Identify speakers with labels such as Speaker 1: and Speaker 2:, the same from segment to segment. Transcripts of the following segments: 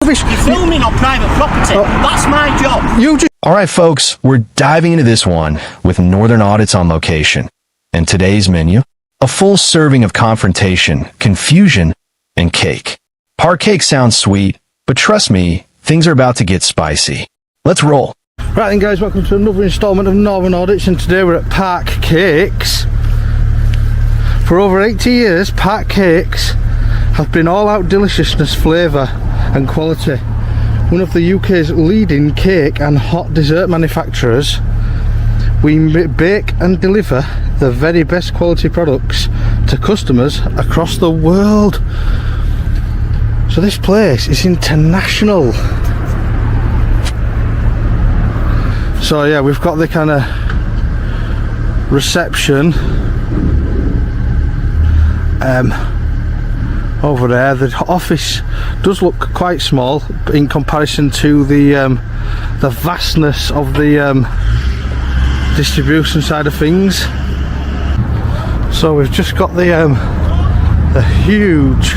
Speaker 1: rubbish.
Speaker 2: You're filming on private property. That's my job.
Speaker 1: You just...
Speaker 3: All right, folks, we're diving into this one with Northern Audits on location. And today's menu, a full serving of confrontation, confusion, and cake. Part cake sounds sweet, but trust me, things are about to get spicy. Let's roll.
Speaker 1: Right then guys, welcome to another instalment of Northern Audits, and today we're at Park Cakes. For over 80 years, Park Cakes have been all-out deliciousness, flavour and quality. One of the UK's leading cake and hot dessert manufacturers, we bake and deliver the very best quality products to customers across the world. So this place is international. So yeah, we've got the kind of reception over there. The office does look quite small in comparison to the vastness of the distribution side of things. So we've just got the huge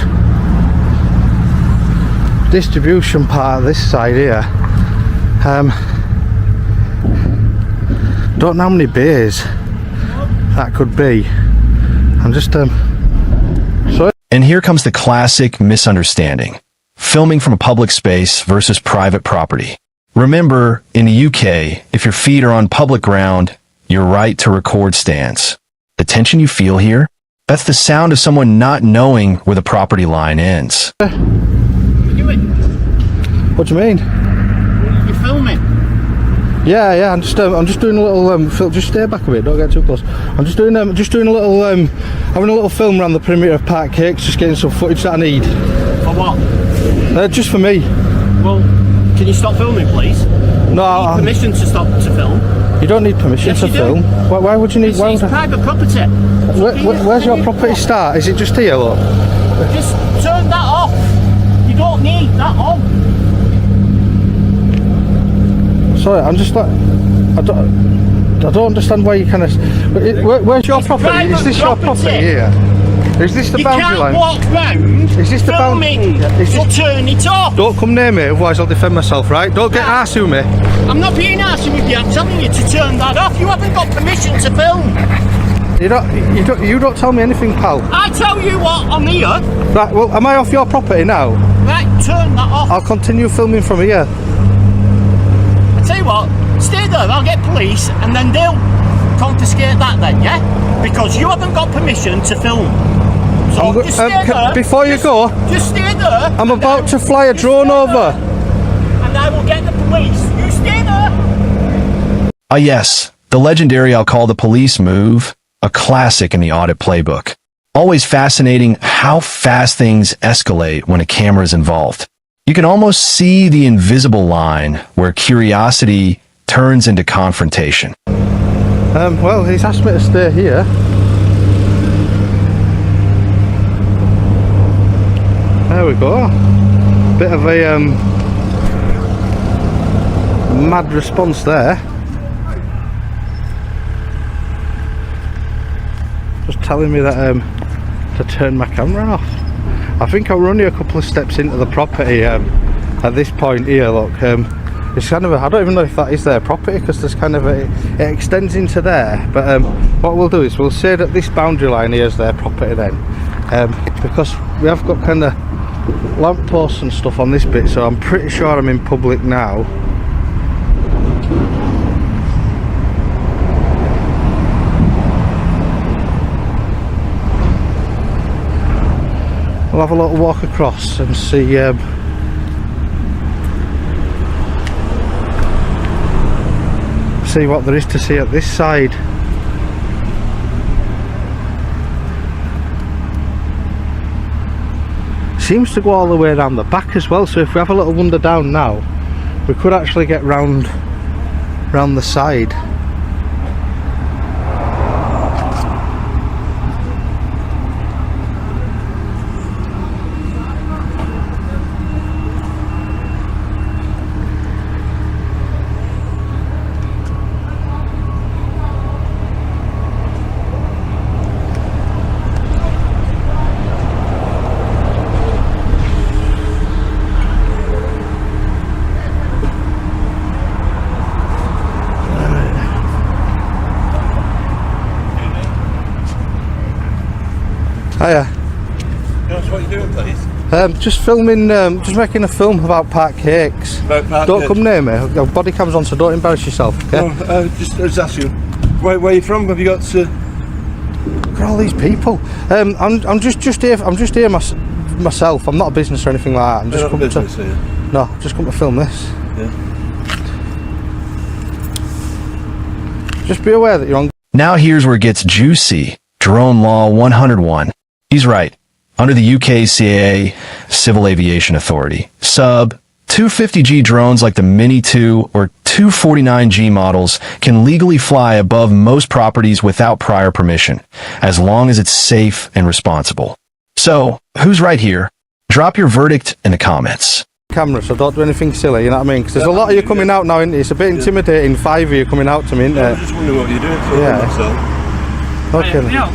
Speaker 1: distribution part of this side here. Don't know how many bays that could be. I'm just
Speaker 3: And here comes the classic misunderstanding. Filming from a public space versus private property. Remember, in the UK, if your feet are on public ground, your right to record stands. The tension you feel here? That's the sound of someone not knowing where the property line ends.
Speaker 2: What are you doing?
Speaker 1: What do you mean?
Speaker 2: You're filming.
Speaker 1: Yeah, I'm just doing a little just stay back a bit, don't get too close. I'm just doing a little having a little film around the perimeter of Park Cakes, just getting some footage that I need.
Speaker 2: For what?
Speaker 1: Just for me.
Speaker 2: Well, can you stop filming, please?
Speaker 1: No,
Speaker 2: You need permission to stop to film.
Speaker 1: You don't need permission
Speaker 2: Yes,
Speaker 1: to
Speaker 2: you do.
Speaker 1: film. Why would you need?
Speaker 2: It's private property.
Speaker 1: Where's your property start? Is it just here, look?
Speaker 2: Just turn that off. You don't need that on.
Speaker 1: Sorry, I'm just like, I don't understand why you kind of. Where's your property? Is this your property here? Is this the boundary line?
Speaker 2: You can't walk round.
Speaker 1: Is this the
Speaker 2: filming? So turn it off.
Speaker 1: Don't come near me, otherwise I'll defend myself, right? Don't get arsey with me.
Speaker 2: I'm not being arsey with you. I'm telling you to turn that off. You haven't got permission to film.
Speaker 1: You don't tell me anything, pal.
Speaker 2: I tell you what, I'm here.
Speaker 1: Right, well, am I off your property now?
Speaker 2: Right, turn that off.
Speaker 1: I'll continue filming from here.
Speaker 2: I tell you what, stay there. I'll get police, and then they'll confiscate that. Then, yeah, because you haven't got permission to film. So just stay there.
Speaker 1: Before you go,
Speaker 2: just stay there.
Speaker 1: I'm about to fly a drone over.
Speaker 2: And I will get the police. You stay there.
Speaker 3: Ah yes, the legendary I'll call the police move, a classic in the audit playbook. Always fascinating how fast things escalate when a camera is involved. You can almost see the invisible line where curiosity turns into confrontation.
Speaker 1: Well, he's asked me to stay here. There we go. Bit of a mad response there. Just telling me that to turn my camera off. I think we're only a couple of steps into the property at this point here. Look, it's kind of I don't even know if that is their property, because there's kind of it extends into there. But what we'll do is we'll say that this boundary line here is their property then, because we have got kind of lampposts and stuff on this bit, so I'm pretty sure I'm in public now. We'll have a little walk across and see see what there is to see at this side. Seems to go all the way around the back as well, so if we have a little wander down now, we could actually get round the side. Hiya.
Speaker 4: That's what you're doing, please.
Speaker 1: Just filming, just making a film about park cakes.
Speaker 4: About park
Speaker 1: Don't
Speaker 4: cakes?
Speaker 1: come near me. I've got body cams on, so don't embarrass yourself. Okay?
Speaker 4: No, just ask you. Where are you from? Have you got to?
Speaker 1: Look at all these people. I'm just here. I'm just here myself. I'm not a business or anything like that. I'm just
Speaker 4: You're not
Speaker 1: coming
Speaker 4: business,
Speaker 1: to.
Speaker 4: are you?
Speaker 1: No, I've just come to film this.
Speaker 4: Yeah.
Speaker 1: Just be aware that you're on.
Speaker 3: Now here's where it gets juicy. Drone Law 101. He's right. Under the UK CAA, Civil Aviation Authority, sub 250G drones like the Mini 2 or 249G models can legally fly above most properties without prior permission, as long as it's safe and responsible. So, who's right here? Drop your verdict in the comments.
Speaker 1: Camera, so don't do anything silly, you know what I mean? Because there's a lot of you coming out now, isn't it? It's a bit intimidating, 5 of you coming out to me, isn't
Speaker 4: I
Speaker 1: it?
Speaker 4: just wondering what you're doing. So
Speaker 1: Yeah.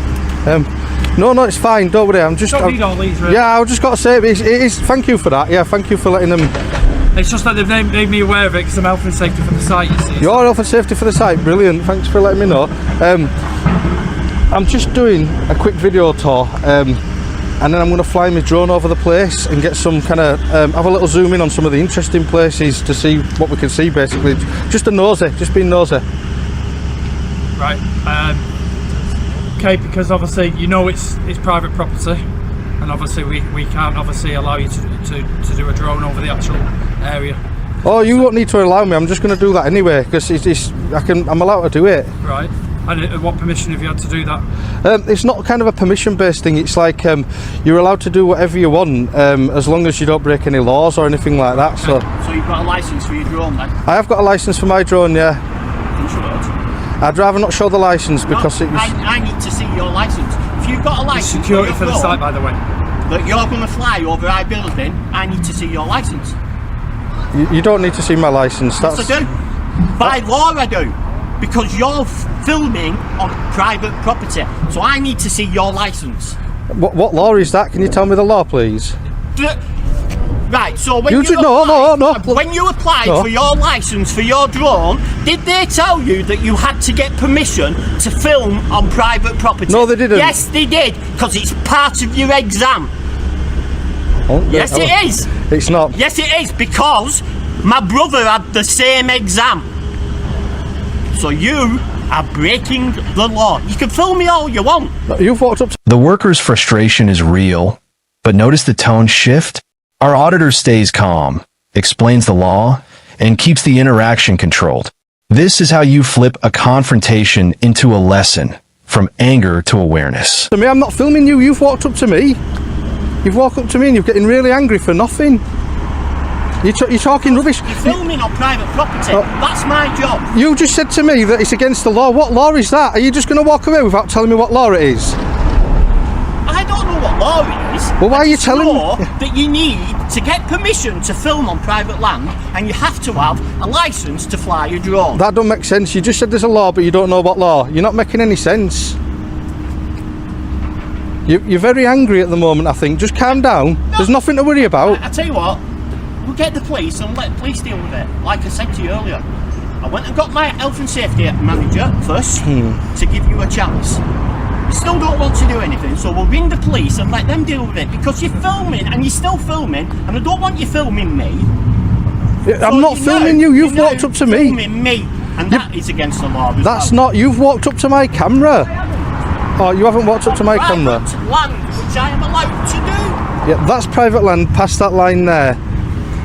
Speaker 1: Okay. No, it's fine, don't worry, I'm just...
Speaker 5: Don't need all these, really.
Speaker 1: Yeah, I've just got to say, it is, thank you for that, yeah, thank you for letting them...
Speaker 5: It's just that they've made me aware of it because I'm health and safety for the site, you see.
Speaker 1: Your health and safety for the site, brilliant, thanks for letting me know. I'm just doing a quick video tour, and then I'm going to fly my drone over the place and get some kind of, have a little zoom in on some of the interesting places to see what we can see, basically. Just a nosy, just being nosy.
Speaker 5: Right. Okay, because obviously you know it's private property, and obviously we can't obviously allow you to do a drone over the actual area.
Speaker 1: Oh, you won't need to allow me, I'm just going to do that anyway, because I'm allowed to do it.
Speaker 5: Right. And what permission have you had to do that?
Speaker 1: It's not kind of a permission-based thing. It's like you're allowed to do whatever you want as long as you don't break any laws or anything like that. So
Speaker 2: you've got a licence for your drone then?
Speaker 1: I have got a licence for my drone, yeah.
Speaker 2: Insured?
Speaker 1: I'd rather not show the licence because it was...
Speaker 2: I need to see your licence. If you've got a licence
Speaker 5: Security for the site, by the way.
Speaker 2: that you're going to fly over our building, I need to see your licence.
Speaker 1: You don't need to see my licence.
Speaker 2: Yes, I do. By law, I do. Because you're filming on private property, so I need to see your licence.
Speaker 1: What law is that? Can you tell me the law, please?
Speaker 2: Right, so when
Speaker 1: You
Speaker 2: you
Speaker 1: just- no.
Speaker 2: When you applied
Speaker 1: No.
Speaker 2: for your licence for your drone, did they tell you that you had to get permission to film on private property?
Speaker 1: No, they didn't.
Speaker 2: Yes, they did, because it's part of your exam.
Speaker 1: Oh,
Speaker 2: Yes, it is.
Speaker 1: It's not.
Speaker 2: Yes, it is, because my brother had the same exam. So you are breaking the law. You can film me all you want.
Speaker 1: You've walked up to...
Speaker 3: The worker's frustration is real, but notice the tone shift? Our auditor stays calm, explains the law, and keeps the interaction controlled. This is how you flip a confrontation into a lesson, from anger to awareness.
Speaker 1: me. I'm not filming you. You've walked up to me. You've walked up to me and you're getting really angry for nothing. You're talking rubbish.
Speaker 2: You're filming on private property. That's my job.
Speaker 1: You just said to me that it's against the law. What law is that? Are you just going to walk away without telling me what law it is?
Speaker 2: I don't know what law it is.
Speaker 1: Well, why
Speaker 2: I
Speaker 1: are you
Speaker 2: just
Speaker 1: telling
Speaker 2: know
Speaker 1: me?
Speaker 2: that you need to get permission to film on private land, and you have to have a licence to fly a drone.
Speaker 1: That don't make sense. You just said there's a law, but you don't know what law. You're not making any sense. You're very angry at the moment, I think. Just calm down. There's nothing to worry about.
Speaker 2: I tell you what, we'll get the police and let the police deal with it. Like I said to you earlier, I went and got my health and safety manager first to give you a chance. You still don't want to do anything, so we'll ring the police and let them deal with it, because you're filming and you're still filming, and I don't want you filming me.
Speaker 1: I'm not filming you. You've walked up to me.
Speaker 2: Filming me, and that is against the law.
Speaker 1: That's not. You've walked up to my camera. Oh, you haven't walked up to my camera.
Speaker 2: Private land, which I am allowed to do.
Speaker 1: Yeah, that's private land. Past that line there.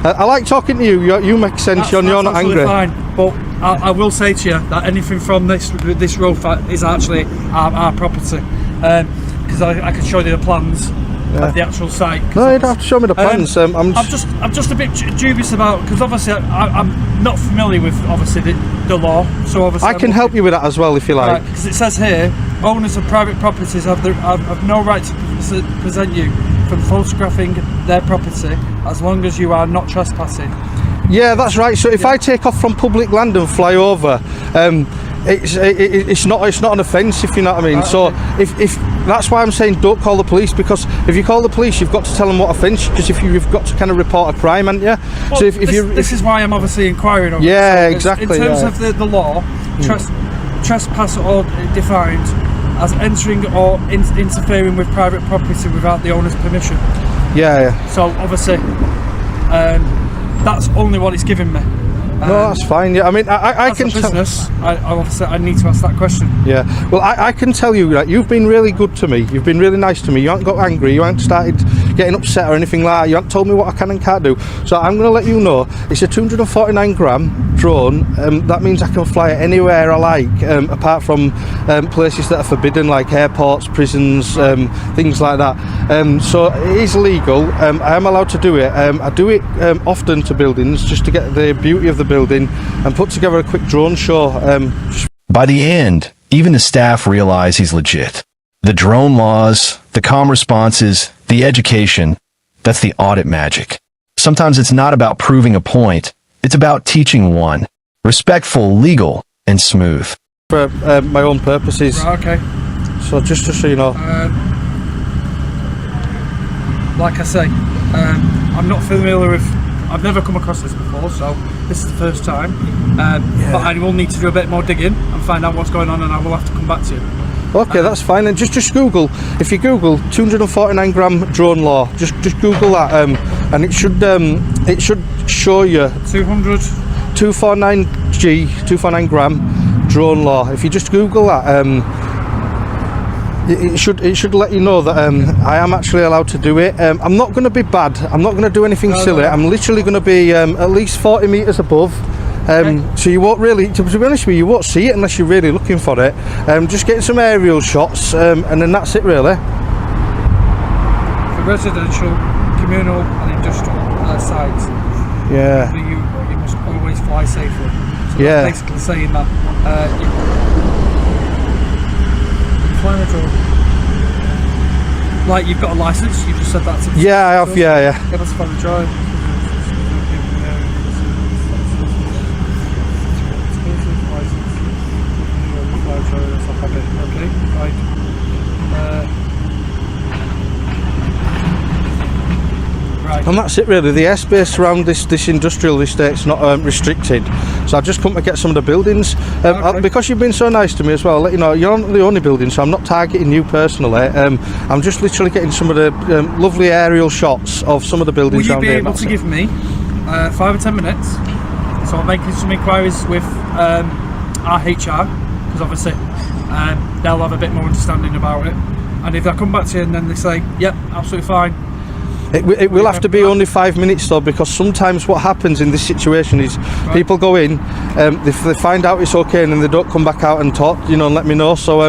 Speaker 1: I like talking to you. You make sense. You're not angry.
Speaker 5: Fine, but I will say to you that anything from this road is actually our property, because I can show you the plans of the actual site.
Speaker 1: No, you don't have to show me the plans.
Speaker 5: I'm just a bit dubious about, because obviously I'm not familiar with obviously the law. So obviously
Speaker 1: I can help you with that as well if you like.
Speaker 5: Because it says here, owners of private properties have no right to present you from photographing their property as long as you are not trespassing.
Speaker 1: Yeah, that's right. So if I take off from public land and fly over, it's not an offence, if you know what I mean. So if that's why I'm saying don't call the police, because if you call the police, you've got to tell them what offence. Because if you've got to kind of report a crime, haven't you?
Speaker 5: Well,
Speaker 1: so
Speaker 5: this is why I'm obviously inquiring on
Speaker 1: yeah,
Speaker 5: it. So
Speaker 1: exactly.
Speaker 5: in terms of the law, trespass or defined as entering or interfering with private property without the owner's permission.
Speaker 1: Yeah.
Speaker 5: So obviously, that's only what it's given me.
Speaker 1: No, that's fine. Yeah, I mean, I
Speaker 5: As
Speaker 1: can
Speaker 5: a business, I need to ask that question.
Speaker 1: Yeah, well, I can tell you that you've been really good to me. You've been really nice to me. You haven't got angry. You haven't started getting upset or anything like that. You haven't told me what I can and can't do. So I'm going to let you know it's a 249 gram drone. That means I can fly it anywhere I like, apart from places that are forbidden, like airports, prisons, things like that. So it is legal. I am allowed to do it. I do it often to buildings just to get the beauty of the building and put together a quick drone show.
Speaker 3: By the end, even the staff realize he's legit. The drone laws, the calm responses, the education, that's the audit magic. Sometimes it's not about proving a point, it's about teaching one. Respectful, legal, and smooth.
Speaker 1: For my own purposes.
Speaker 5: Right, okay.
Speaker 1: So just so you know.
Speaker 5: Like I say, I'm not familiar with. I've never come across this before, so this is the first time. But I will need to do a bit more digging and find out what's going on, and I will have to come back to you.
Speaker 1: Okay, that's fine. And just Google. If you Google 249 gram drone law, just Google that, and it should show you 249 gram drone law. If you just Google that, it should let you know that I am actually allowed to do it. I'm not going to be bad. I'm not going to do anything silly. I'm literally going to be at least 40 meters above. So you won't really, to be honest with you, you won't see it unless you're really looking for it. Just getting some aerial shots, and then that's it really.
Speaker 5: For residential, communal and industrial sites,
Speaker 1: Yeah.
Speaker 5: you must always fly safely. So
Speaker 1: Yeah.
Speaker 5: that's basically saying that you fly a drone. Like you've got a license, you just said that to me.
Speaker 1: Yeah, I have, yeah.
Speaker 5: Yeah, that's fine, drive. Okay, right. Right.
Speaker 1: And that's it really. The airspace around this industrial estate's not restricted, so I've just come to get some of the buildings. Because you've been so nice to me as well, I'll let you know you're not the only building, so I'm not targeting you personally. I'm just literally getting some of the lovely aerial shots of some of the buildings.
Speaker 5: Will you be able to give me 5 or 10 minutes? So I'm making some inquiries with our HR, because obviously they'll have a bit more understanding about it. And if I come back to you and then they say, yep, absolutely fine.
Speaker 1: It will have to be only 5 minutes though, because sometimes what happens in this situation is people go in, they find out it's okay, and then they don't come back out and talk, and let me know. So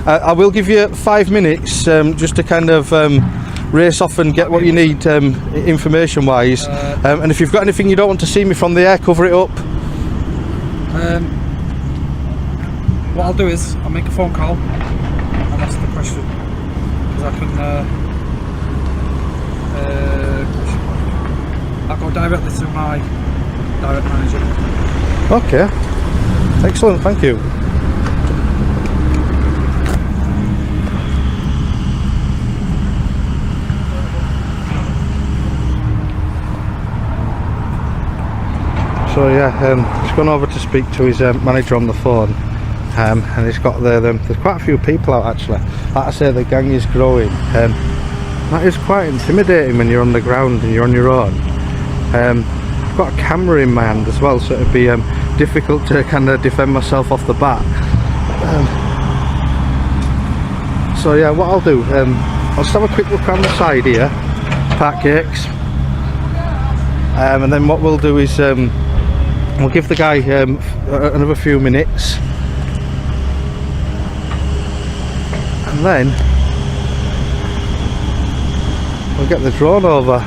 Speaker 1: I will give you 5 minutes just to kind of race off and get what you need information wise. And if you've got anything you don't want to see me from the air, cover it up.
Speaker 5: What I'll do is I'll make a phone call and ask the question, because I can I'll go directly to my direct manager.
Speaker 1: Okay, excellent, thank you. So yeah, he's gone over to speak to his manager on the phone, and he's got there's quite a few people out actually. Like I say, the gang is growing. That is quite intimidating when you're on the ground and you're on your own. I've got a camera in my hand as well, so it'd be difficult to kind of defend myself off the bat. So yeah, what I'll do, I'll just have a quick look around the side here, park cakes, and then what we'll do is we'll give the guy another few minutes, and then we'll get the drone over.